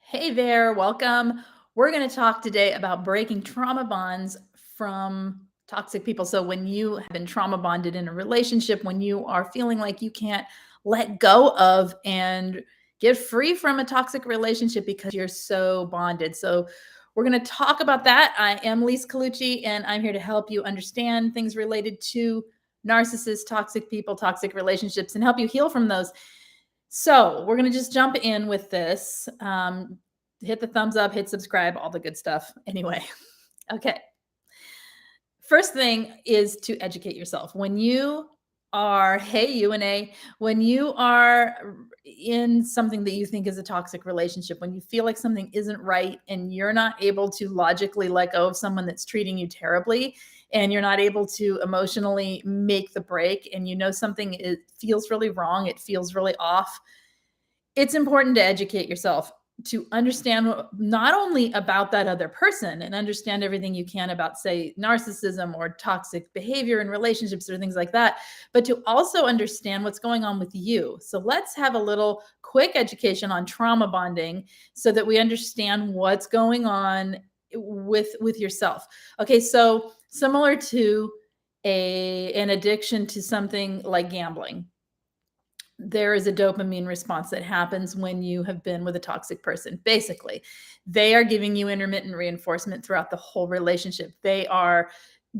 Hey there, welcome. We're going to talk today about breaking trauma bonds from toxic people. So, when you have been trauma bonded in a relationship, when you are feeling like you can't let go of and get free from a toxic relationship because you're so bonded. So, we're going to talk about that. I am Lise Colucci, and I'm here to help you understand things related to narcissists, toxic people, toxic relationships, and help you heal from those. So we're going to just jump in with this. Hit the thumbs up, hit subscribe, all the good stuff. Anyway, okay. First thing is to educate yourself. When you are, hey, UNA, when you are in something that you think is a toxic relationship, when you feel like something isn't right and you're not able to logically let go of someone that's treating you terribly, and you're not able to emotionally make the break, and you know something feels really wrong, it feels really off, it's important to educate yourself to understand not only about that other person and understand everything you can about, say, narcissism or toxic behavior in relationships or things like that, but to also understand what's going on with you. So let's have a little quick education on trauma bonding so that we understand what's going on with yourself. Okay, so similar to an addiction to something like gambling, there is a dopamine response that happens when you have been with a toxic person. Basically, they are giving you intermittent reinforcement throughout the whole relationship. They are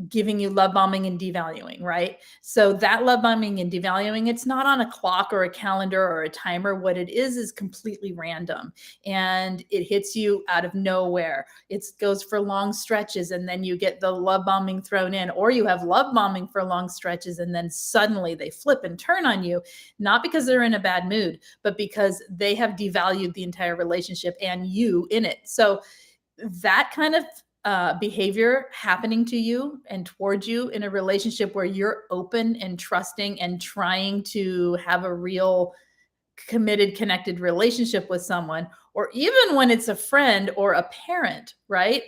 giving you love bombing and devaluing, right? So that love bombing and devaluing, it's not on a clock or a calendar or a timer. What it is completely random, and it hits you out of nowhere. It goes for long stretches, and then you get the love bombing thrown in, or you have love bombing for long stretches, and then suddenly they flip and turn on you, not because they're in a bad mood, but because they have devalued the entire relationship and you in it. So that kind of behavior happening to you and towards you in a relationship where you're open and trusting and trying to have a real committed, connected relationship with someone, or even when it's a friend or a parent, right?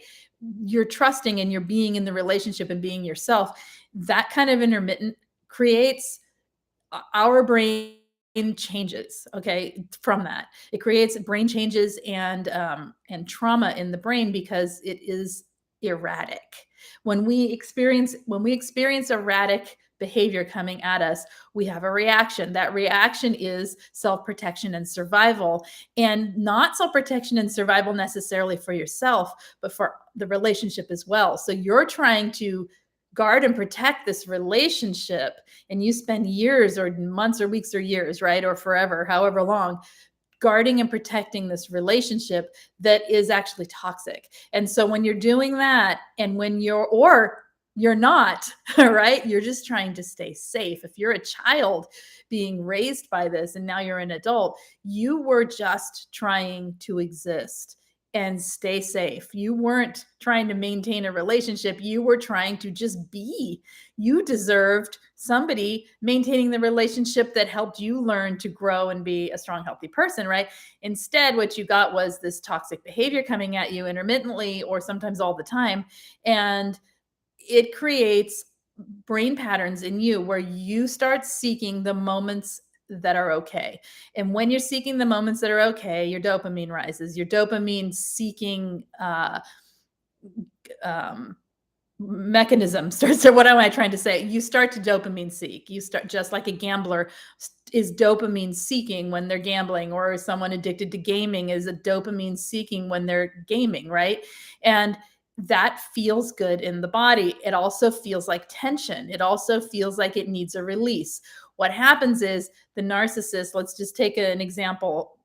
You're trusting and you're being in the relationship and being yourself. That kind of intermittent creates our brain changes, okay, from that. It creates brain changes and trauma in the brain because it is erratic. When we experience erratic behavior coming at us, we have a reaction. That reaction is self-protection and survival, and not self-protection and survival necessarily for yourself, but for the relationship as well. So you're trying to guard and protect this relationship, and you spend years or months or weeks or years, right, or forever, however long, guarding and protecting this relationship that is actually toxic. And so when you're doing that, and when you're not, right, you're just trying to stay safe. If you're a child being raised by this and now you're an adult, you were just trying to exist and stay safe. You weren't trying to maintain a relationship. You were trying to just be. You deserved somebody maintaining the relationship that helped you learn to grow and be a strong, healthy person, right? Instead, what you got was this toxic behavior coming at you intermittently or sometimes all the time. And it creates brain patterns in you where you start seeking the moments that are okay. And when you're seeking the moments that are okay, your dopamine rises. Your dopamine seeking um, mechanism starts. So what am I trying to say? You start to dopamine seek. You start just like a gambler is dopamine seeking when they're gambling, or someone addicted to gaming is a dopamine seeking when they're gaming, right? And that feels good in the body. It also feels like tension. It also feels like it needs a release. What happens is the narcissist, let's just take an example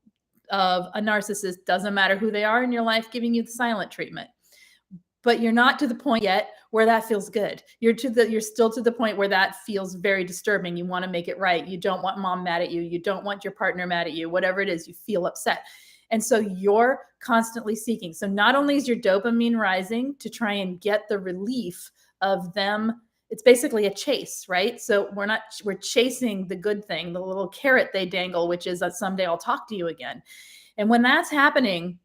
of a narcissist, doesn't matter who they are in your life, giving you the silent treatment, but you're not to the point yet where that feels good. You're still to the point where that feels very disturbing. You want to make it right. You don't want mom mad at you. You don't want your partner mad at you. Whatever it is, you feel upset. And so you're constantly seeking. So not only is your dopamine rising to try and get the relief of them, it's basically a chase, right? So we're chasing the good thing, the little carrot they dangle, which is that someday I'll talk to you again. And when that's happening,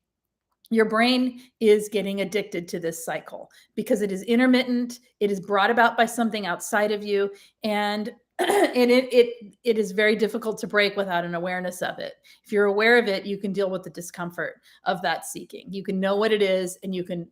your brain is getting addicted to this cycle because it is intermittent. It is brought about by something outside of you. And And it is very difficult to break without an awareness of it. If you're aware of it, you can deal with the discomfort of that seeking. You can know what it is, and you can,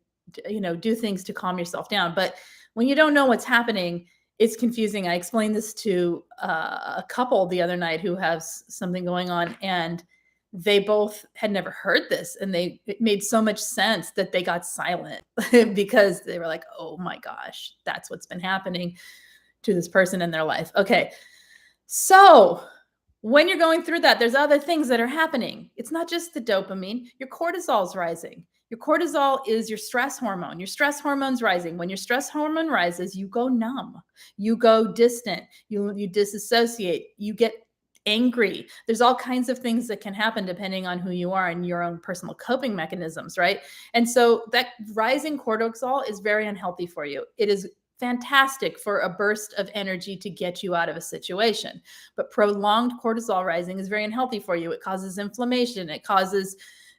do things to calm yourself down. But when you don't know what's happening, it's confusing. I explained this to a couple the other night who has something going on, and they both had never heard this, and it made so much sense that they got silent because they were like, oh my gosh, that's what's been happening to this person in their life. Okay. So when you're going through that, there's other things that are happening. It's not just the dopamine, your cortisol is rising. Your cortisol is your stress hormone. Your stress hormone's rising. When your stress hormone rises, you go numb, you go distant, you disassociate, you get angry. There's all kinds of things that can happen depending on who you are and your own personal coping mechanisms, right? And so that rising cortisol is very unhealthy for you. It is fantastic for a burst of energy to get you out of a situation. But prolonged cortisol rising is very unhealthy for you. It causes inflammation. It causes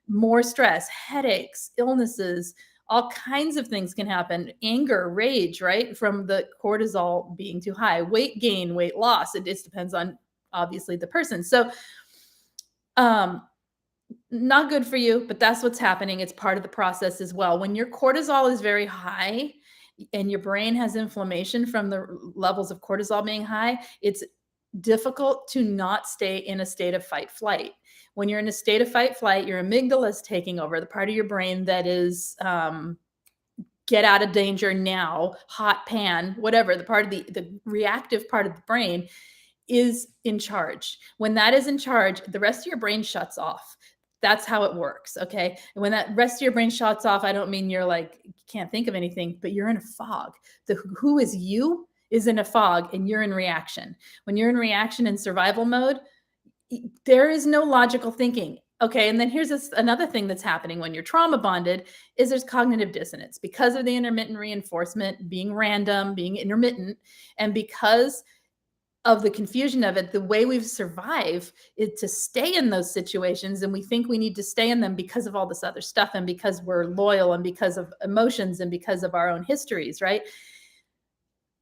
more stress, headaches, illnesses, all kinds of things can happen. Anger, rage, right? From the cortisol being too high, weight gain, weight loss. It just depends on obviously the person. So, not good for you, but that's what's happening. It's part of the process as well. When your cortisol is very high, and your brain has inflammation from the levels of cortisol being high, it's difficult to not stay in a state of fight flight. When you're in a state of fight flight, your amygdala is taking over, the part of your brain that is get out of danger now, hot pan, whatever, the part of the reactive part of the brain is in charge. When that is in charge, the rest of your brain shuts off. That's how it works. Okay. And when that rest of your brain shuts off, I don't mean you're like, you can't think of anything, but you're in a fog. The who is you is in a fog, and you're in reaction. When you're in reaction and survival mode, there is no logical thinking. Okay. And then here's another thing that's happening when you're trauma bonded is there's cognitive dissonance because of the intermittent reinforcement being random, being intermittent, and because of the confusion of it, the way we've survived is to stay in those situations, and we think we need to stay in them because of all this other stuff, and because we're loyal, and because of emotions, and because of our own histories, right?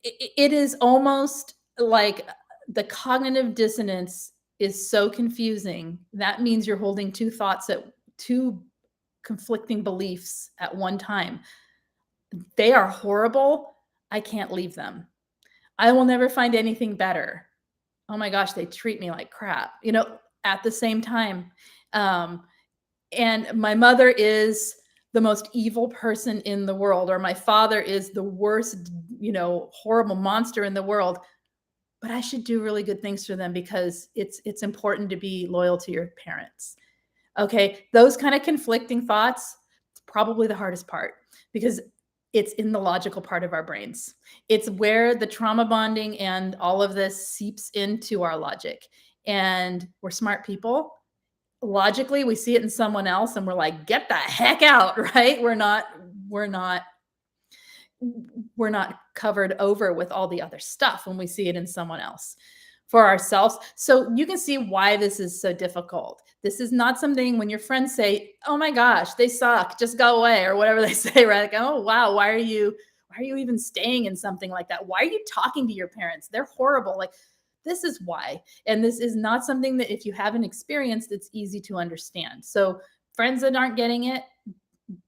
It is almost like the cognitive dissonance is so confusing. That means you're holding two conflicting beliefs at one time. They are horrible. I can't leave them. I will never find anything better. Oh my gosh, they treat me like crap, at the same time. And my mother is the most evil person in the world, or my father is the worst, horrible monster in the world. But I should do really good things for them because it's important to be loyal to your parents. Okay, those kind of conflicting thoughts, it's probably the hardest part because it's in the logical part of our brains. It's where the trauma bonding and all of this seeps into our logic. And we're smart people. Logically, we see it in someone else and we're like, get the heck out, right? We're not covered over with all the other stuff when we see it in someone else for ourselves. So you can see why this is so difficult. This is not something when your friends say, oh my gosh, they suck, just go away, or whatever they say, right? Like, oh wow, why are you even staying in something like that? Why are you talking to your parents? They're horrible. Like, this is why. And this is not something that if you haven't experienced, it's easy to understand. So friends that aren't getting it,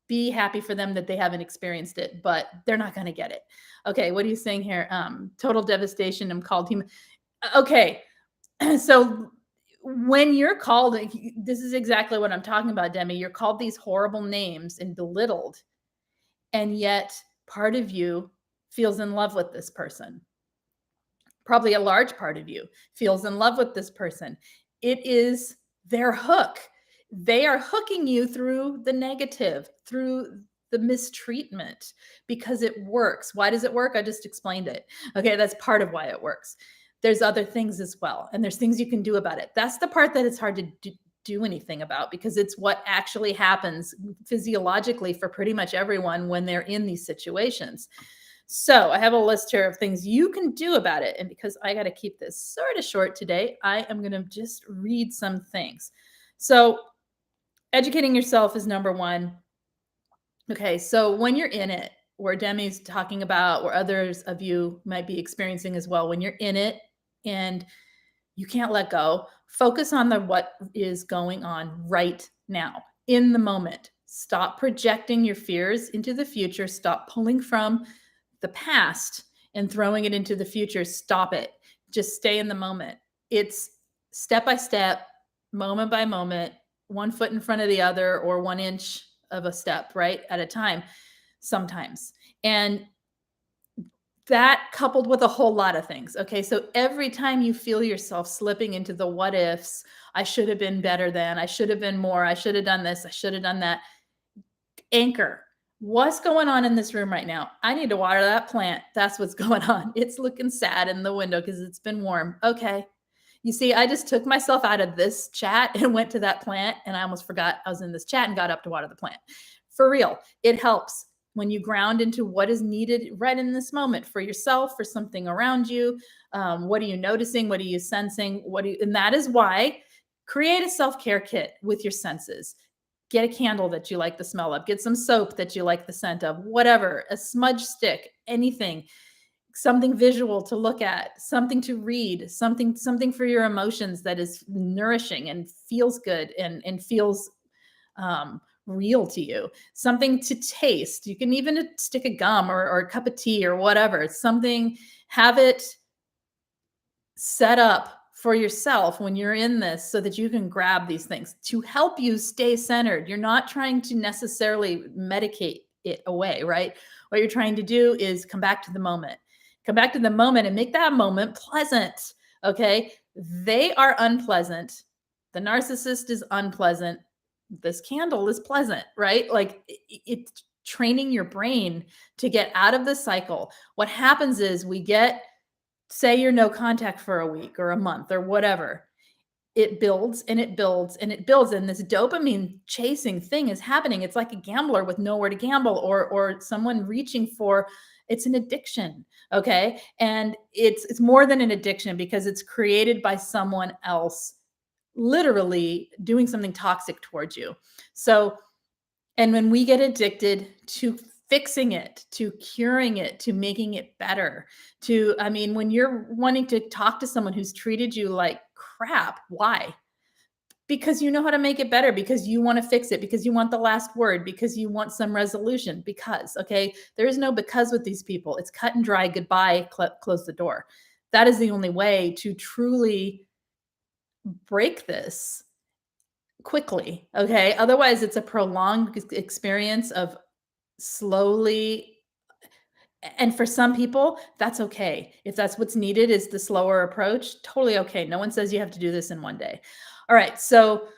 be happy for them that they haven't experienced it, but they're not going to get it. Okay. What are you saying here? Total devastation. I'm called him. Okay. So when you're called, this is exactly what I'm talking about, Demi. You're called these horrible names and belittled, and yet part of you feels in love with this person. Probably a large part of you feels in love with this person. It is their hook. They are hooking you through the negative, through the mistreatment, because it works. Why does it work? I just explained it. Okay, that's part of why it works. There's other things as well, and there's things you can do about it. That's the part that it's hard to do anything about, because it's what actually happens physiologically for pretty much everyone when they're in these situations. So I have a list here of things you can do about it. And because I got to keep this sort of short today, I am going to just read some things. So educating yourself is number one. Okay, so when you're in it, where Demi's talking about, or others of you might be experiencing as well, when you're in it and you can't let go. Focus on the what is going on right now in the moment. Stop projecting your fears into the future. Stop pulling from the past and throwing it into the future. Stop it. Just stay in the moment. It's step by step, moment by moment, one foot in front of the other, or 1 inch of a step, right, at a time sometimes. And that coupled with a whole lot of things. Okay. So every time you feel yourself slipping into the what ifs, I should have been better than, I should have been more, I should have done this, I should have done that. Anchor. What's going on in this room right now? I need to water that plant. That's what's going on. It's looking sad in the window because it's been warm. Okay. You see, I just took myself out of this chat and went to that plant, and I almost forgot I was in this chat and got up to water the plant. For real, it helps when you ground into what is needed right in this moment for yourself, for something around you. What are you noticing? What are you sensing? And that is why create a self-care kit with your senses. Get a candle that you like the smell of, get some soap that you like the scent of, whatever, a smudge stick, anything, something visual to look at, something to read, something for your emotions that is nourishing and feels good and feels real to you, something to taste. You can even stick a gum or a cup of tea or whatever, something, have it set up for yourself when you're in this so that you can grab these things to help you stay centered. You're not trying to necessarily medicate it away, right? What you're trying to do is come back to the moment. Come back to the moment and make that moment pleasant. Okay. They are unpleasant. The narcissist is unpleasant. This candle is pleasant, right? Like it's training your brain to get out of the cycle. What happens is we get, say you're no contact for a week or a month or whatever. It builds and it builds and it builds. And this dopamine chasing thing is happening. It's like a gambler with nowhere to gamble, or someone reaching for, it's an addiction. Okay. And it's more than an addiction because it's created by someone else literally doing something toxic towards you. So, and when we get addicted to fixing it, to curing it, to making it better, when you're wanting to talk to someone who's treated you like crap, why? Because you know how to make it better, because you want to fix it, because you want the last word, because you want some resolution, okay, there is no because with these people. It's cut and dry, goodbye, close the door. That is the only way to truly break this quickly. Okay. Otherwise, it's a prolonged experience of slowly. And for some people, that's okay. If that's what's needed is the slower approach, totally okay. No one says you have to do this in one day. All right. So,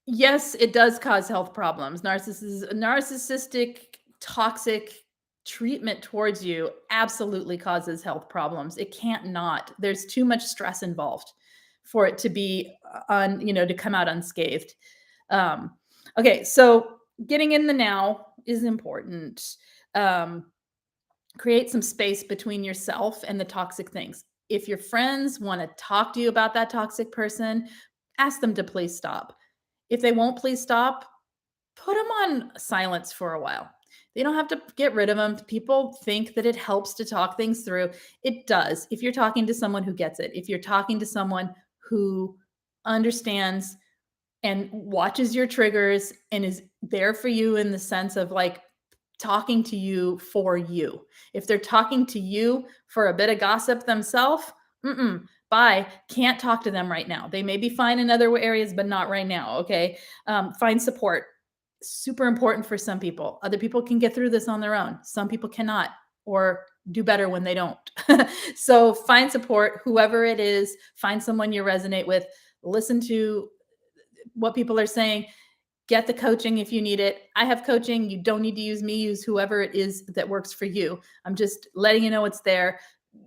yes, it does cause health problems. Narcissistic, toxic treatment towards you absolutely causes health problems. It can't not. There's too much stress involved for it to be to come out unscathed. Okay, so getting in the now is important. Create some space between yourself and the toxic things. If your friends want to talk to you about that toxic person, ask them to please stop. If they won't please stop, put them on silence for a while. They don't have to get rid of them. People think that it helps to talk things through. It does. If you're talking to someone who gets it, if you're talking to someone who understands and watches your triggers and is there for you in the sense of like talking to you for you. If they're talking to you for a bit of gossip themselves, bye. Can't talk to them right now. They may be fine in other areas, but not right now. Okay. Find support. Super important for some people. Other people can get through this on their own. Some people cannot, or do better when they don't. So find support, whoever it is, find someone you resonate with, listen to what people are saying, get the coaching if you need it. I have coaching. You don't need to use me, use whoever it is that works for you. I'm just letting you know it's there.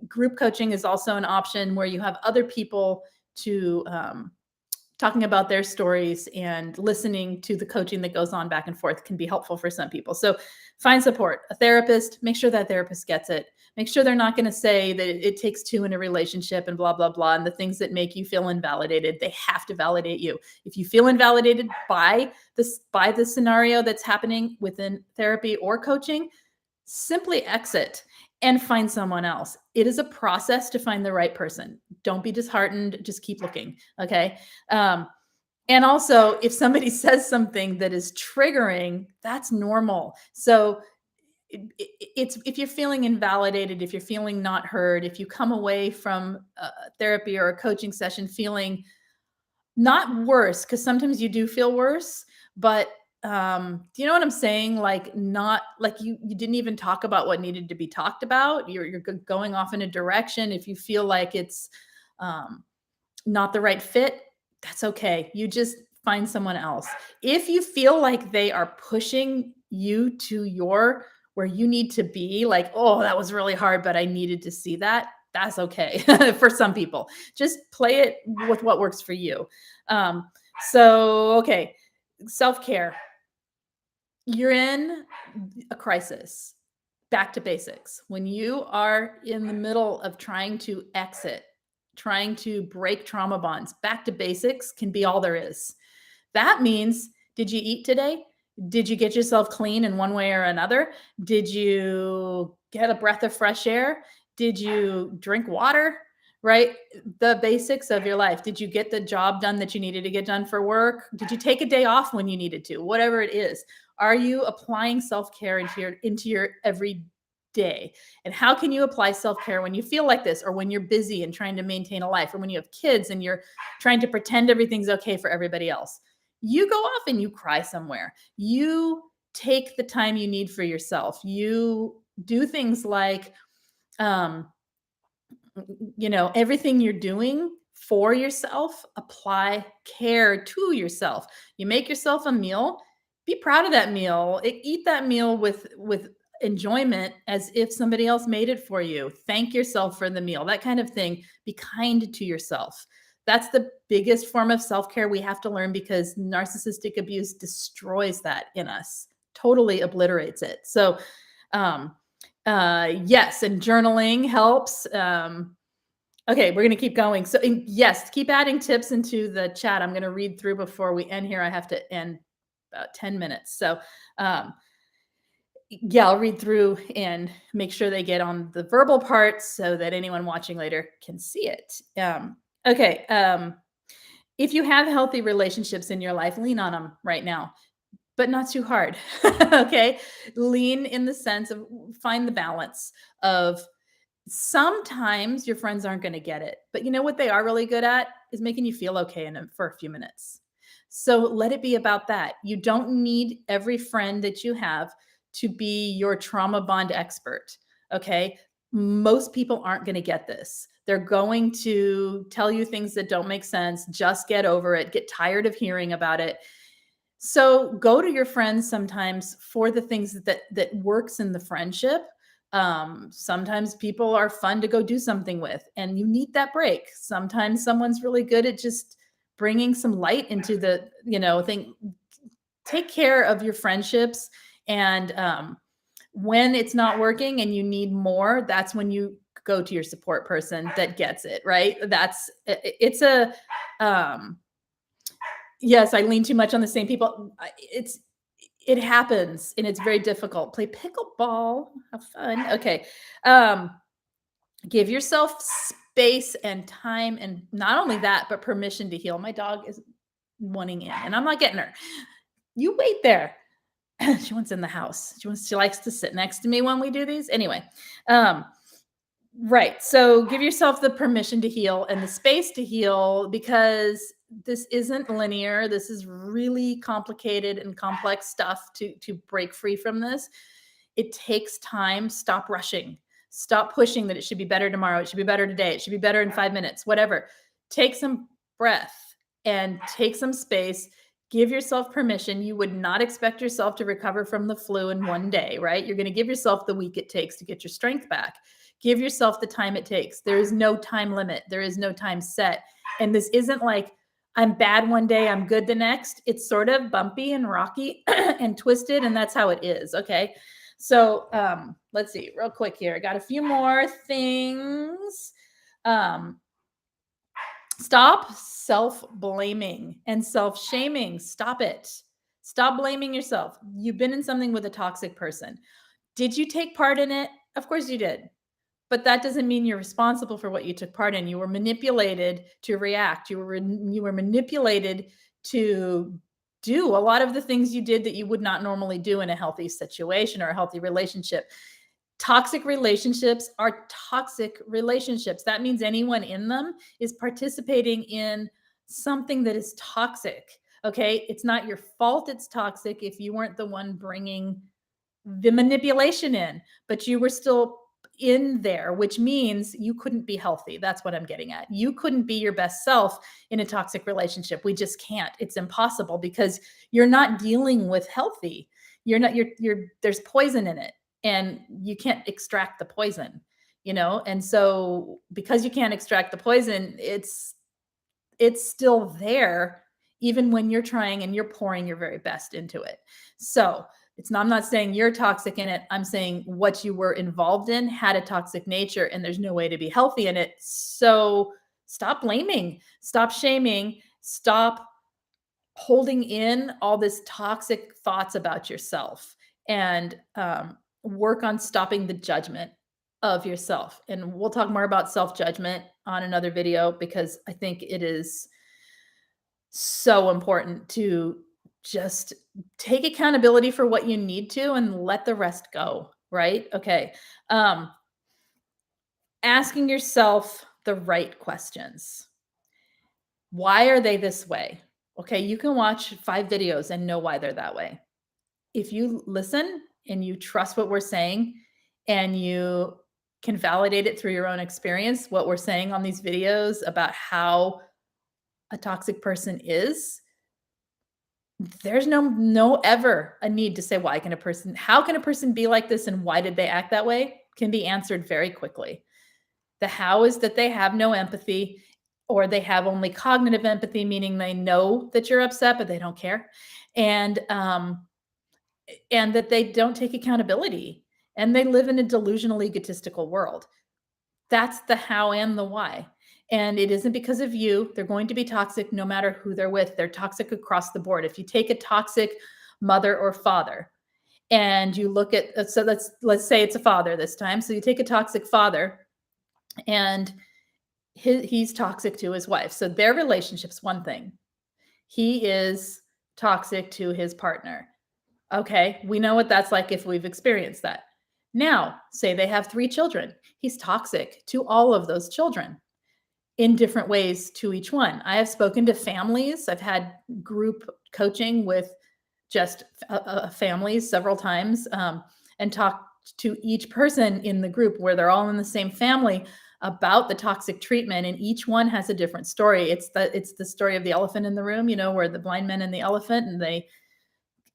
Group coaching is also an option where you have other people to talking about their stories, and listening to the coaching that goes on back and forth can be helpful for some people. So find support. A therapist, make sure that therapist gets it. Make sure they're not going to say that it takes two in a relationship and blah, blah, blah, and the things that make you feel invalidated. They have to validate you. If you feel invalidated by the scenario that's happening within therapy or coaching, simply exit and find someone else. It is a process to find the right person. Don't be disheartened. Just keep looking. Okay. Um, and also, if somebody says something that is triggering, that's normal. So it's if you're feeling invalidated, if you're feeling not heard, if you come away from therapy or a coaching session feeling not worse, because sometimes you do feel worse, but do you know what I'm saying? Like not like you didn't even talk about what needed to be talked about. You're going off in a direction. If you feel like it's um, not the right fit, that's okay. You just find someone else. If you feel like they are pushing you to your where you need to be, like, oh, that was really hard, but I needed to see that. That's okay for some people. Just play it with what works for you. Um, okay, self care. You're in a crisis. Back to basics. When you are in the middle of trying to exit, trying to break trauma bonds, back to basics can be all there is. That means, did you eat today? Did you get yourself clean in one way or another? Did you get a breath of fresh air? Did you drink water? Right? The basics of your life. Did you get the job done that you needed to get done for work? Did you take a day off when you needed to? Whatever it is. Are you applying self-care into your every day? And how can you apply self-care when you feel like this, or when you're busy and trying to maintain a life, or when you have kids and you're trying to pretend everything's okay for everybody else? You go off and you cry somewhere. You take the time you need for yourself. You do things like um, everything you're doing for yourself, apply care to yourself. You make yourself a meal, be proud of that meal. Eat that meal with enjoyment as if somebody else made it for you. Thank yourself for the meal, that kind of thing. Be kind to yourself. That's the biggest form of self-care we have to learn, because narcissistic abuse destroys that in us, totally obliterates it. So um yes, and journaling helps. Okay, we're going to keep going. So yes, keep adding tips into the chat. I'm going to read through before we end here. I have to end about 10 minutes. So um yeah, I'll read through and make sure they get on the verbal parts so that anyone watching later can see it. Okay. If you have healthy relationships in your life, lean on them right now, but not too hard. Okay. Lean in the sense of, find the balance of, sometimes your friends aren't going to get it, but you know what they are really good at is making you feel okay for a few minutes. So let it be about that. You don't need every friend that you have to be your trauma bond expert. Okay. Most people aren't going to get this. They're going to tell you things that don't make sense. Just get over it. Get tired of hearing about it. So go to your friends sometimes for the things that works in the friendship. Sometimes people are fun to go do something with, and you need that break. Sometimes someone's really good at just bringing some light into the thing. Take care of your friendships, and when it's not working and you need more, that's when you go to your support person that gets it. Right? It's a yes, I lean too much on the same people. It happens, and it's very difficult. Play pickleball, have fun. Okay. Um, give yourself space and time, and not only that, but permission to heal. My dog is wanting in, and I'm not getting her. You wait there. She wants in the house. She likes to sit next to me when we do these. Anyway, um, right. So give yourself the permission to heal and the space to heal, because this isn't linear. This is really complicated and complex stuff to break free from this. It takes time. Stop rushing. Stop pushing that it should be better tomorrow. It should be better today. It should be better in 5 minutes, whatever. Take some breath and take some space. Give yourself permission. You would not expect yourself to recover from the flu in one day, right? You're going to give yourself the week it takes to get your strength back. Give yourself the time it takes. There is no time limit. There is no time set. And this isn't like, I'm bad one day, I'm good the next. It's sort of bumpy and rocky and twisted, and that's how it is. Okay. So let's see real quick here. I got a few more things. Stop self-blaming and self-shaming. Stop it. Stop blaming yourself. You've been in something with a toxic person. Did you take part in it? Of course you did. But that doesn't mean you're responsible for what you took part in. You were manipulated to react. You were manipulated to do a lot of the things you did that you would not normally do in a healthy situation or a healthy relationship. Toxic relationships are toxic relationships. That means anyone in them is participating in something that is toxic. Okay. It's not your fault it's toxic if you weren't the one bringing the manipulation in, but you were still in there, which means you couldn't be healthy. That's what I'm getting at. You couldn't be your best self in a toxic relationship. We just can't. It's impossible because you're not dealing with healthy. You're not, there's poison in it and you can't extract the poison, And so because you can't extract the poison, it's still there even when you're trying and you're pouring your very best into it. So I'm not saying you're toxic in it. I'm saying what you were involved in had a toxic nature and there's no way to be healthy in it. So stop blaming, stop shaming, stop holding in all this toxic thoughts about yourself and work on stopping the judgment of yourself. And we'll talk more about self-judgment on another video because I think it is so important to just take accountability for what you need to and let the rest go, right? Okay. Asking yourself the right questions. Why are they this way? Okay, you can watch 5 videos and know why they're that way. If you listen and you trust what we're saying and you can validate it through your own experience, what we're saying on these videos about how a toxic person is, there's no ever a need to say how can a person be like this and why did they act that way can be answered very quickly. The how is that they have no empathy or they have only cognitive empathy, meaning they know that you're upset but they don't care, and that they don't take accountability and they live in a delusional egotistical world. That's the how and the why. And it isn't because of you. They're going to be toxic no matter who they're with. They're toxic across the board. If you take a toxic mother or father and you look at, so let's say it's a father this time. So you take a toxic father and he's toxic to his wife. So their relationship's one thing. He is toxic to his partner. Okay, we know what that's like if we've experienced that. Now, say they have 3 children. He's toxic to all of those children in different ways to each one. I have spoken to families. I've had group coaching with just families several times and talked to each person in the group where they're all in the same family about the toxic treatment, and each one has a different story. It's the story of the elephant in the room, where the blind men and the elephant, and they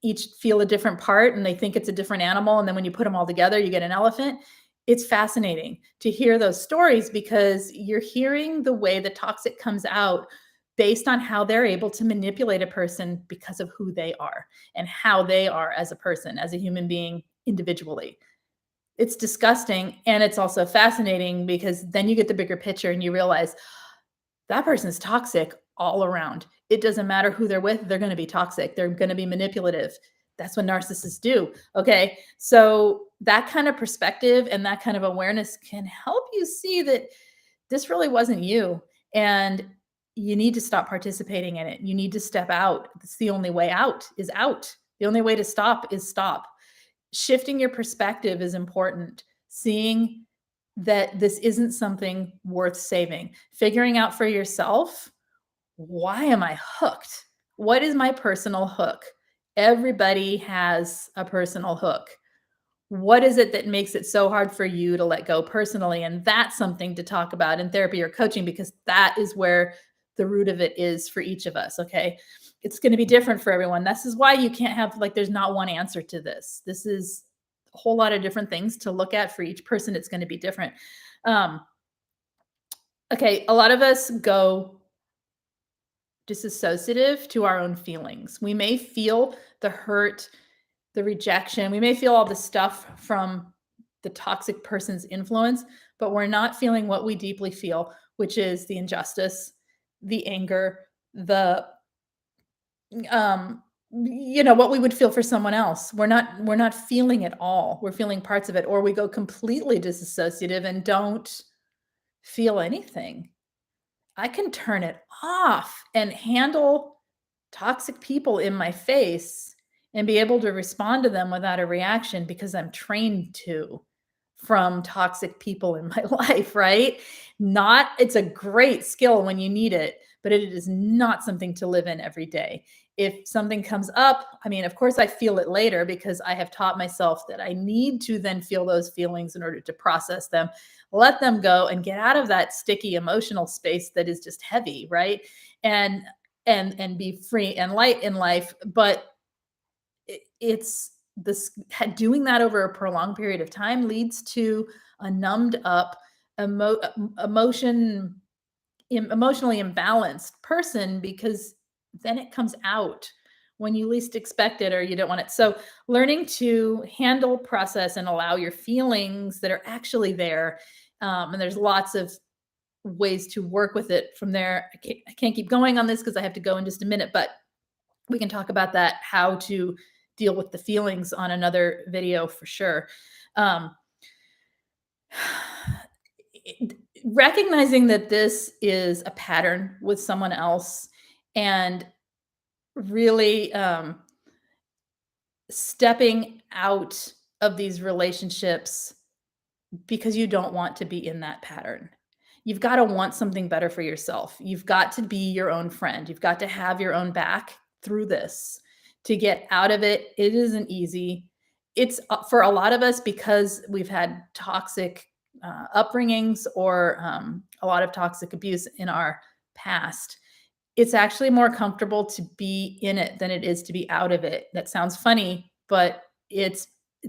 each feel a different part and they think it's a different animal. And then when you put them all together, you get an elephant. It's fascinating to hear those stories because you're hearing the way the toxic comes out based on how they're able to manipulate a person because of who they are and how they are as a person, as a human being individually. It's disgusting. And it's also fascinating because then you get the bigger picture and you realize that person's toxic all around. It doesn't matter who they're with. They're going to be toxic. They're going to be manipulative. That's what narcissists do. Okay. So that kind of perspective and that kind of awareness can help you see that this really wasn't you. And you need to stop participating in it. You need to step out. It's the only way out is out. The only way to stop is stop. Shifting your perspective is important. Seeing that this isn't something worth saving. Figuring out for yourself, why am I hooked? What is my personal hook? Everybody has a personal hook. What is it that makes it so hard for you to let go personally? And that's something to talk about in therapy or coaching because that is where the root of it is for each of us, okay? It's going to be different for everyone. This is why you can't have, there's not one answer to this. This is a whole lot of different things to look at for each person. It's going to be different. Okay, a lot of us go disassociative to our own feelings. We may feel the hurt, the rejection. We may feel all the stuff from the toxic person's influence, but we're not feeling what we deeply feel, which is the injustice, the anger, the what we would feel for someone else. We're not feeling it all. We're feeling parts of it, or we go completely disassociative and don't feel anything. I can turn it off and handle toxic people in my face and be able to respond to them without a reaction because I'm trained to from toxic people in my life, right? Not It's a great skill when you need it, but it is not something to live in every day. If something comes up, I mean, of course I feel it later because I have taught myself that I need to then feel those feelings in order to process them, let them go and get out of that sticky emotional space that is just heavy, right? And be free and light in life, but it's this doing that over a prolonged period of time leads to a numbed up emo- emotion emotionally imbalanced person because then it comes out when you least expect it or you don't want it. So learning to handle, process, and allow your feelings that are actually there. And there's lots of ways to work with it from there. I can't keep going on this because I have to go in just a minute, but we can talk about that, how to deal with the feelings on another video for sure. Um, Recognizing that this is a pattern with someone else and really stepping out of these relationships because you don't want to be in that pattern. You've got to want something better for yourself. You've got to be your own friend. You've got to have your own back through this to get out of it. It isn't easy. It's for a lot of us because we've had toxic upbringings or a lot of toxic abuse in our past. It's actually more comfortable to be in it than it is to be out of it. That sounds funny, but it's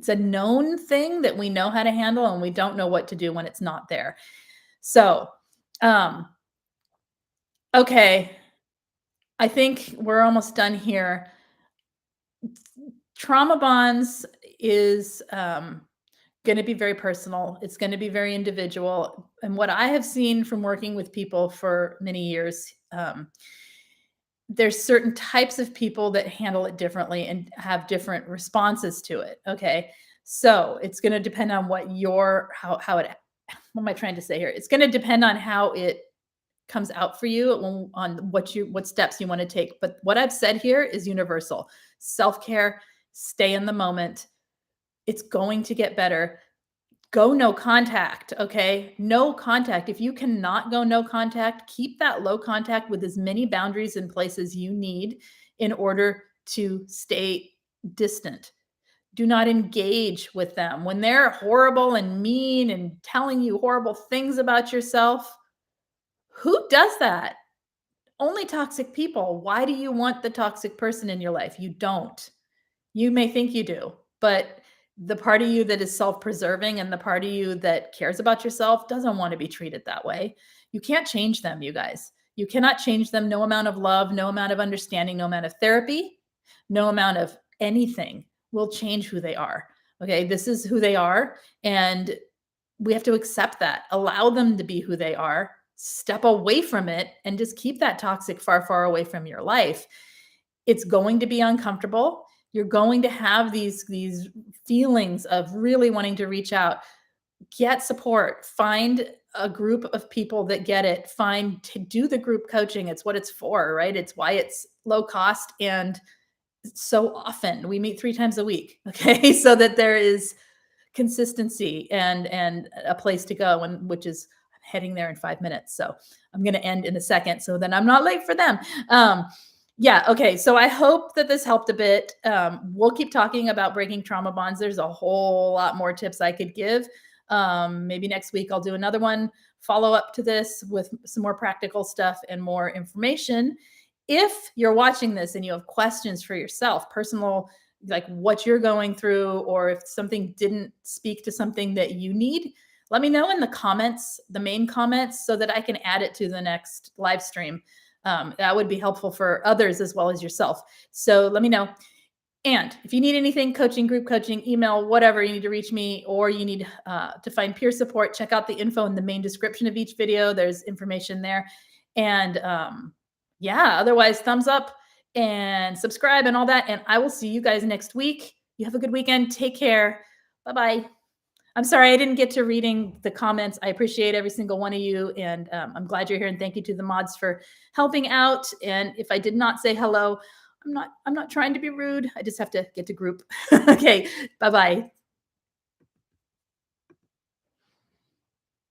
a known thing that we know how to handle and we don't know what to do when it's not there. So, um, okay, I think we're almost done here. Trauma bonds is going to be very personal. It's going to be very individual. And what I have seen from working with people for many years, there's certain types of people that handle it differently and have different responses to it. Okay. So it's going to depend on how it, what am I trying to say here? It's going to depend on how it comes out for you on what steps you want to take. But what I've said here is universal. Self-care, stay in the moment. It's going to get better. Go no contact, okay? No contact. If you cannot go no contact, keep that low contact with as many boundaries in place as you need in order to stay distant. Do not engage with them. When they're horrible and mean and telling you horrible things about yourself, who does that? Only toxic people. Why do you want the toxic person in your life? You don't. You may think you do, but the part of you that is self-preserving and the part of you that cares about yourself doesn't want to be treated that way. You can't change them, you guys. You cannot change them. No amount of love, no amount of understanding, no amount of therapy, no amount of anything will change who they are. Okay, this is who they are, and we have to accept that. Allow them to be who they are. Step away from it and just keep that toxic far, far away from your life. It's going to be uncomfortable. You're going to have these feelings of really wanting to reach out. Get support. Find a group of people that get it. Find to do the group coaching. It's what it's for, right? It's why it's low cost and so often. We meet 3 times a week, okay? So that there is consistency and a place to go, and which is I'm heading there in 5 minutes. So I'm going to end in a second so then I'm not late for them. Yeah. Okay. So I hope that this helped a bit. We'll keep talking about breaking trauma bonds. There's a whole lot more tips I could give. Maybe next week I'll do another one, follow up to this with some more practical stuff and more information. If you're watching this and you have questions for yourself, personal, like what you're going through, or if something didn't speak to something that you need, let me know in the comments, the main comments, so that I can add it to the next live stream. That would be helpful for others as well as yourself. So let me know. And if you need anything, coaching, group coaching, email, whatever, you need to reach me, or you need to find peer support, check out the info in the main description of each video. There's information there. And yeah, otherwise, thumbs up and subscribe and all that. And I will see you guys next week. You have a good weekend. Take care. Bye-bye. I'm sorry I didn't get to reading the comments. I appreciate every single one of you, and I'm glad you're here. And thank you to the mods for helping out. And if I did not say hello, I'm not trying to be rude. I just have to get to group. Okay, bye bye.